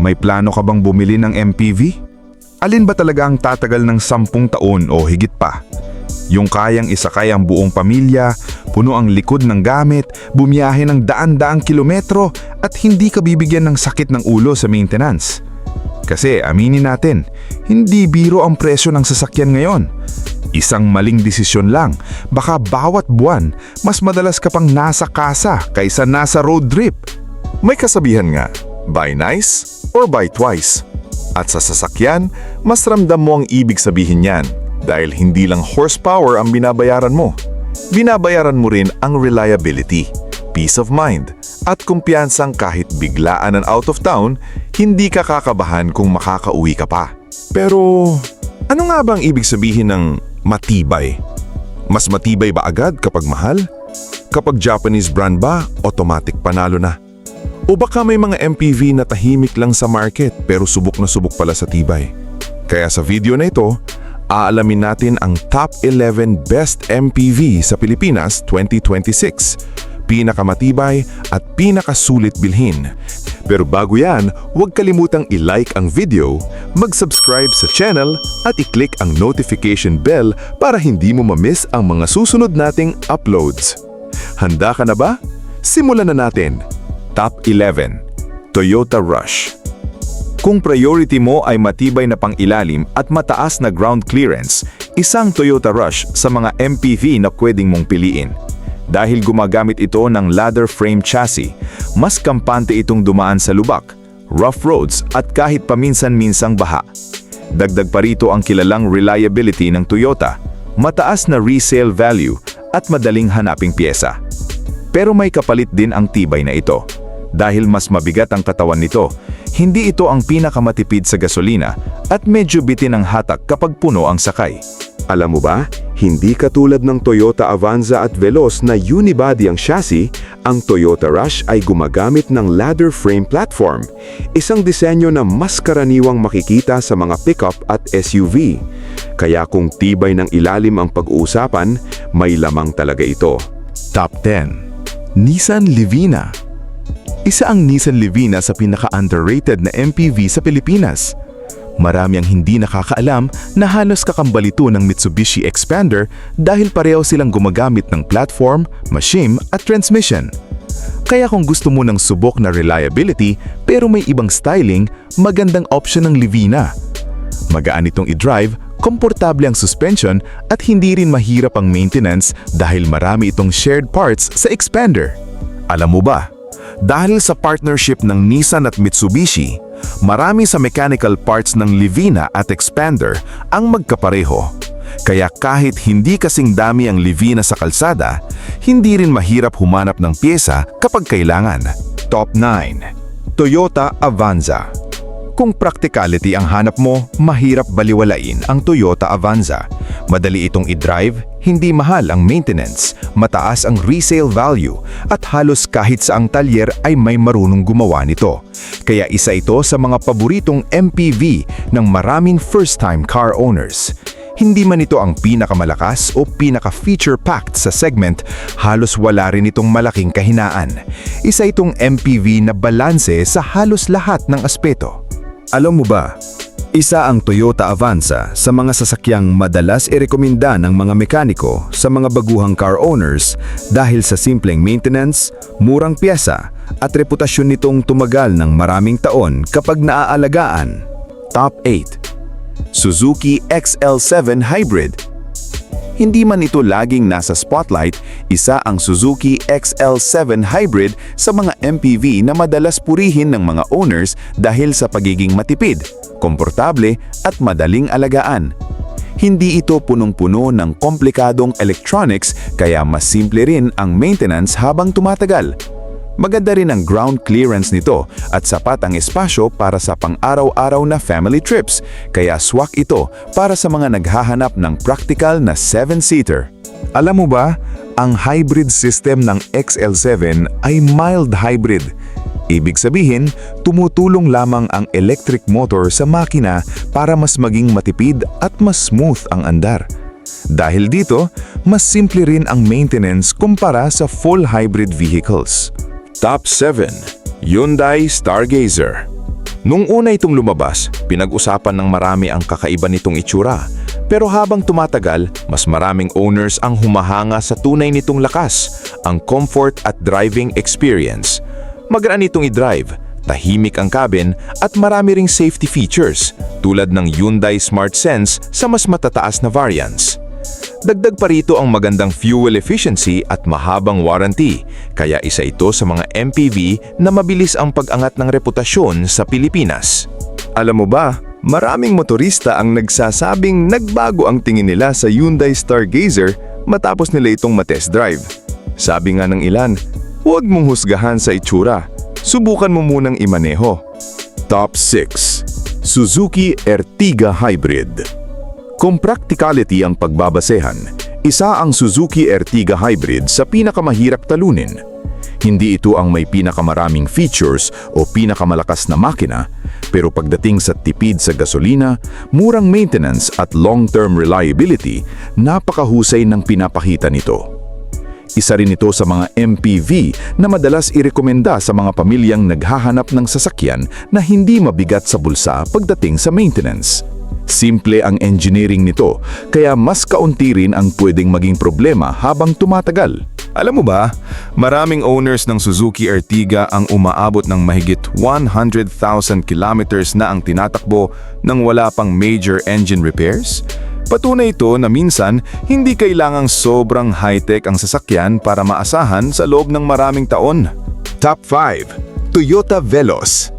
May plano ka bang bumili ng MPV? Alin ba talaga ang tatagal ng 10 taon o higit pa? Yung kayang isakay ang buong pamilya, puno ang likod ng gamit, bumiyahe ng daan-daang kilometro at hindi ka bibigyan ng sakit ng ulo sa maintenance. Kasi aminin natin, hindi biro ang presyo ng sasakyan ngayon. Isang maling desisyon lang, baka bawat buwan, mas madalas ka pang nasa kasa kaysa nasa road trip. May kasabihan nga, buy nice or buy twice. At sa sasakyan, mas ramdam mo ang ibig sabihin niyan dahil hindi lang horsepower ang binabayaran mo. Binabayaran mo rin ang reliability, peace of mind, at kumpiyansang kahit biglaan and out of town, hindi ka kakabahan kung makakauwi ka pa. Pero, ano nga bang ibig sabihin ng matibay? Mas matibay ba agad kapag mahal? Kapag Japanese brand ba, automatic panalo na. O baka may mga MPV na tahimik lang sa market pero subok na subok pala sa tibay. Kaya sa video na ito, aalamin natin ang top 11 best MPV sa Pilipinas 2026. Pinakamatibay at pinakasulit bilhin. Pero bago yan, huwag kalimutang i-like ang video, mag-subscribe sa channel at i-click ang notification bell para hindi mo ma-miss ang mga susunod nating uploads. Handa ka na ba? Simulan na natin! Top 11. Toyota Rush. Kung priority mo ay matibay na pang-ilalim at mataas na ground clearance, isang Toyota Rush sa mga MPV na pwedeng mong piliin. Dahil gumagamit ito ng ladder frame chassis, mas kampante itong dumaan sa lubak, rough roads at kahit paminsan-minsang baha. Dagdag pa rito ang kilalang reliability ng Toyota, mataas na resale value at madaling hanaping pyesa. Pero may kapalit din ang tibay na ito. Dahil mas mabigat ang katawan nito, hindi ito ang pinakamatipid sa gasolina at medyo bitin ang hatak kapag puno ang sakay. Alam mo ba, hindi katulad ng Toyota Avanza at Veloz na unibody ang chassis, ang Toyota Rush ay gumagamit ng ladder frame platform, isang disenyo na mas karaniwang makikita sa mga pickup at SUV. Kaya kung tibay ng ilalim ang pag-uusapan, may lamang talaga ito. Top 10. Nissan Livina. Isa ang Nissan Livina sa pinaka-underrated na MPV sa Pilipinas. Marami ang hindi nakakaalam na halos kakambal ito ng Mitsubishi Expander dahil pareho silang gumagamit ng platform, machine at transmission. Kaya kung gusto mo ng subok na reliability pero may ibang styling, magandang option ng Livina. Magaan itong i-drive, komportable ang suspension at hindi rin mahirap ang maintenance dahil marami itong shared parts sa Expander. Alam mo ba? Dahil sa partnership ng Nissan at Mitsubishi, marami sa mechanical parts ng Livina at Expander ang magkapareho. Kaya kahit hindi kasing dami ang Livina sa kalsada, hindi rin mahirap humanap ng pyesa kapag kailangan. Top 9. Toyota Avanza. Kung practicality ang hanap mo, mahirap baliwalain ang Toyota Avanza. Madali itong i-drive, hindi mahal ang maintenance, mataas ang resale value, at halos kahit saang talyer ay may marunong gumawa nito. Kaya isa ito sa mga paboritong MPV ng maraming first-time car owners. Hindi man ito ang pinakamalakas o pinaka-feature-packed sa segment, halos wala rin itong malaking kahinaan. Isa itong MPV na balanse sa halos lahat ng aspeto. Alam mo ba, isa ang Toyota Avanza sa mga sasakyang madalas irekomenda ng mga mekaniko sa mga baguhang car owners dahil sa simpleng maintenance, murang pyesa at reputasyon nitong tumagal ng maraming taon kapag naaalagaan. Top 8. Suzuki XL7 Hybrid. Hindi man ito laging nasa spotlight, isa ang Suzuki XL7 Hybrid sa mga MPV na madalas purihin ng mga owners dahil sa pagiging matipid, komportable at madaling alagaan. Hindi ito punong-puno ng komplikadong electronics kaya mas simple rin ang maintenance habang tumatagal. Maganda rin ang ground clearance nito at sapat ang espasyo para sa pang-araw-araw na family trips, kaya swak ito para sa mga naghahanap ng practical na 7-seater. Alam mo ba, ang hybrid system ng XL7 ay mild hybrid. Ibig sabihin, tumutulong lamang ang electric motor sa makina para mas maging matipid at mas smooth ang andar. Dahil dito, mas simple rin ang maintenance kumpara sa full hybrid vehicles. Top 7. Hyundai Stargazer. Nung una itong lumabas, pinag-usapan ng marami ang kakaiba nitong itsura. Pero habang tumatagal, mas maraming owners ang humahanga sa tunay nitong lakas, ang comfort at driving experience. Magaan itong i-drive, tahimik ang cabin at marami ring safety features tulad ng Hyundai Smart Sense sa mas matataas na variants. Dagdag pa rito ang magandang fuel efficiency at mahabang warranty, kaya isa ito sa mga MPV na mabilis ang pag-angat ng reputasyon sa Pilipinas. Alam mo ba, maraming motorista ang nagsasabing nagbago ang tingin nila sa Hyundai Stargazer matapos nila itong matest drive. Sabi nga ng ilan, huwag mong husgahan sa itsura, subukan mo munang imaneho. Top 6. Suzuki Ertiga Hybrid. Kung practicality ang pagbabasehan, isa ang Suzuki Ertiga Hybrid sa pinakamahirap talunin. Hindi ito ang may pinakamaraming features o pinakamalakas na makina, pero pagdating sa tipid sa gasolina, murang maintenance at long-term reliability, napakahusay ng pinapakita nito. Isa rin ito sa mga MPV na madalas irekomenda sa mga pamilyang naghahanap ng sasakyan na hindi mabigat sa bulsa pagdating sa maintenance. Simple ang engineering nito, kaya mas kaunti rin ang pwedeng maging problema habang tumatagal. Alam mo ba, maraming owners ng Suzuki Ertiga ang umaabot ng mahigit 100,000 kilometers na ang tinatakbo nang wala pang major engine repairs? Patunay ito na minsan hindi kailangang sobrang high-tech ang sasakyan para maasahan sa loob ng maraming taon. Top 5. Toyota Veloz.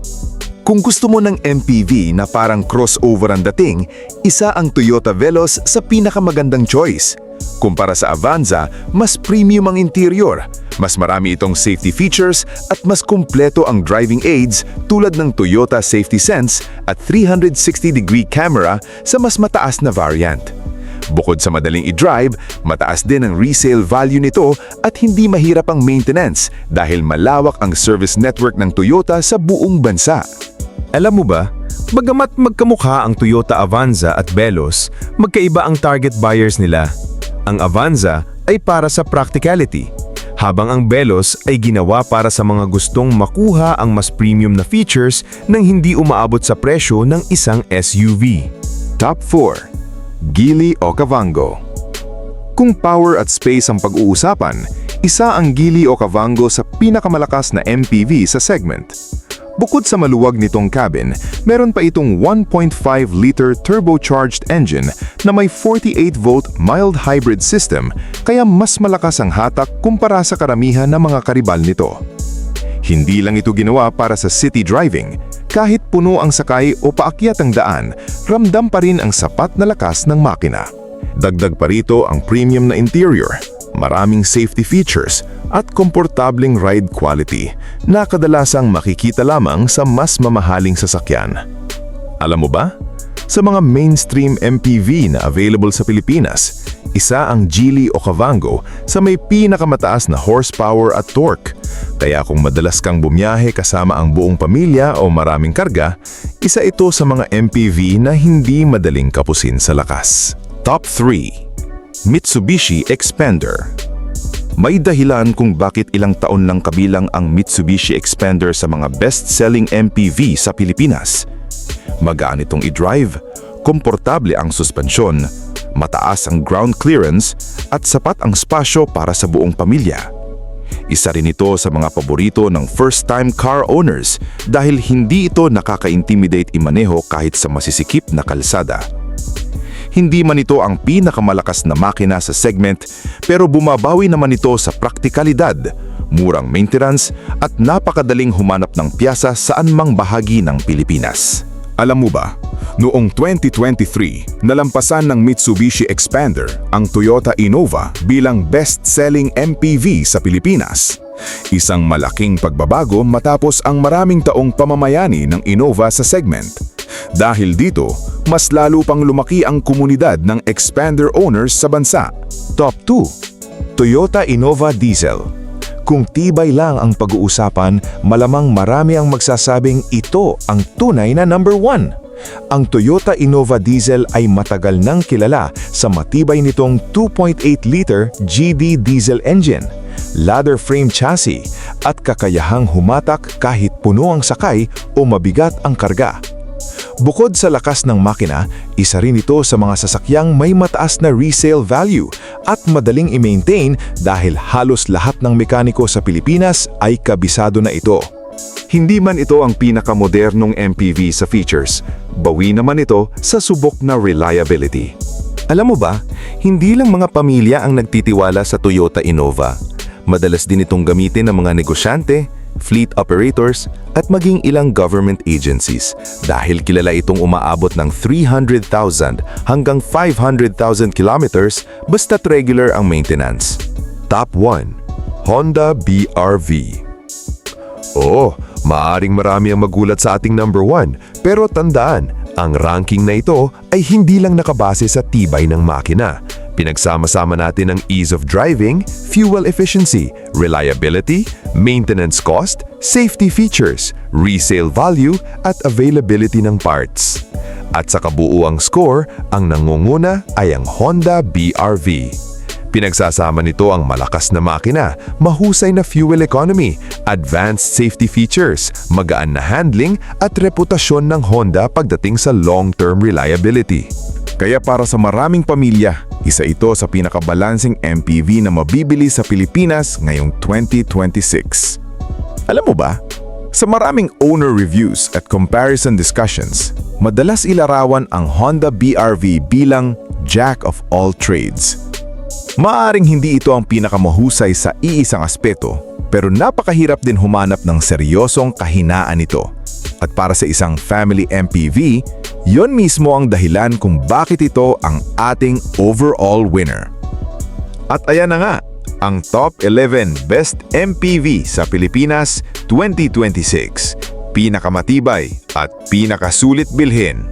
Kung gusto mo ng MPV na parang crossover ang dating, isa ang Toyota Veloz sa pinakamagandang choice. Kumpara sa Avanza, mas premium ang interior, mas marami itong safety features at mas kumpleto ang driving aids tulad ng Toyota Safety Sense at 360-degree camera sa mas mataas na variant. Bukod sa madaling i-drive, mataas din ang resale value nito at hindi mahirap ang maintenance dahil malawak ang service network ng Toyota sa buong bansa. Alam mo ba, bagamat magkamukha ang Toyota Avanza at Veloz, magkaiba ang target buyers nila. Ang Avanza ay para sa practicality, habang ang Veloz ay ginawa para sa mga gustong makuha ang mas premium na features nang hindi umaabot sa presyo ng isang SUV. Top 4. Geely Okavango. Kung power at space ang pag-uusapan, isa ang Geely Okavango sa pinakamalakas na MPV sa segment. Bukod sa maluwag nitong cabin, meron pa itong 1.5-liter turbocharged engine na may 48-volt mild hybrid system, kaya mas malakas ang hatak kumpara sa karamihan ng mga karibal nito. Hindi lang ito ginawa para sa city driving. Kahit puno ang sakay o paakyat ang daan, ramdam pa rin ang sapat na lakas ng makina. Dagdag pa rito ang premium na interior, maraming safety features at komportableng ride quality na kadalasang makikita lamang sa mas mamahaling sasakyan. Alam mo ba? Sa mga mainstream MPV na available sa Pilipinas, isa ang Geely Okavango sa may pinakamataas na horsepower at torque. Kaya kung madalas kang bumiyahe kasama ang buong pamilya o maraming karga, isa ito sa mga MPV na hindi madaling kapusin sa lakas. Top 3. Mitsubishi Expander. May dahilan kung bakit ilang taon lang kabilang ang Mitsubishi Expander sa mga best-selling MPV sa Pilipinas. Magaan itong i-drive, komportable ang suspensyon, mataas ang ground clearance at sapat ang spasyo para sa buong pamilya. Isa rin ito sa mga paborito ng first-time car owners dahil hindi ito nakaka-intimidate imaneho kahit sa masisikip na kalsada. Hindi man ito ang pinakamalakas na makina sa segment, pero bumabawi naman ito sa praktikalidad, murang maintenance at napakadaling humanap ng piyasa saan mang bahagi ng Pilipinas. Alam mo ba, noong 2023, nalampasan ng Mitsubishi Expander ang Toyota Innova bilang best-selling MPV sa Pilipinas. Isang malaking pagbabago matapos ang maraming taong pamamayani ng Innova sa segment. Dahil dito, mas lalo pang lumaki ang komunidad ng Expander owners sa bansa. Top 2. Toyota Innova Diesel. Kung tibay lang ang pag-uusapan, malamang marami ang magsasabing ito ang tunay na number 1. Ang Toyota Innova Diesel ay matagal nang kilala sa matibay nitong 2.8-liter GD diesel engine. ladder frame chassis, at kakayahang humatak kahit puno ang sakay o mabigat ang karga. Bukod sa lakas ng makina, isa rin ito sa mga sasakyang may mataas na resale value at madaling i-maintain dahil halos lahat ng mekaniko sa Pilipinas ay kabisado na ito. Hindi man ito ang pinakamodernong MPV sa features, bawi naman ito sa subok na reliability. Alam mo ba, hindi lang mga pamilya ang nagtitiwala sa Toyota Innova. Madalas din itong gamitin ng mga negosyante, fleet operators, at maging ilang government agencies dahil kilala itong umaabot ng 300,000 hanggang 500,000 kilometers basta't regular ang maintenance. Top 1. Honda BR-V. Oo, maaring marami ang magulat sa ating number 1, pero tandaan, ang ranking na ito ay hindi lang nakabase sa tibay ng makina. Pinagsama-sama natin ang ease of driving, fuel efficiency, reliability, maintenance cost, safety features, resale value, at availability ng parts. At sa kabuuang score, ang nangunguna ay ang Honda BR-V. Pinagsasama nito ang malakas na makina, mahusay na fuel economy, advanced safety features, magaan na handling, at reputasyon ng Honda pagdating sa long-term reliability. Kaya para sa maraming pamilya, isa ito sa pinakabalansing MPV na mabibili sa Pilipinas ngayong 2026. Alam mo ba, sa maraming owner reviews at comparison discussions, madalas ilarawan ang Honda BR-V bilang Jack of all trades. Maaring hindi ito ang pinakamahusay sa iisang aspeto, pero napakahirap din humanap ng seryosong kahinaan nito. At para sa isang family MPV, yon mismo ang dahilan kung bakit ito ang ating overall winner. At ayan na nga, ang Top 11 Best MPV sa Pilipinas 2026. Pinakamatibay at pinakasulit bilhin.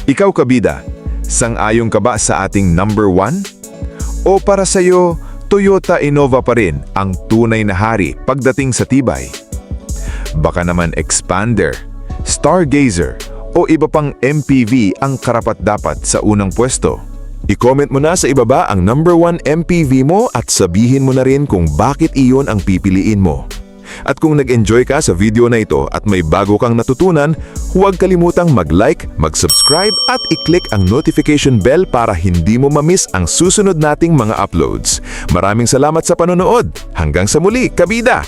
Ikaw kabida, sang-ayon ka ba sa ating number 1? O para sa'yo, Toyota Innova pa rin ang tunay na hari pagdating sa tibay? Baka naman Expander, Stargazer, o iba pang MPV ang karapat-dapat sa unang pwesto? I-comment mo na sa ibaba ang number 1 MPV mo at sabihin mo na rin kung bakit iyon ang pipiliin mo. At kung nag-enjoy ka sa video na ito at may bago kang natutunan, huwag kalimutang mag-like, mag-subscribe at i-click ang notification bell para hindi mo ma-miss ang susunod nating mga uploads. Maraming salamat sa panonood. Hanggang sa muli, kabida!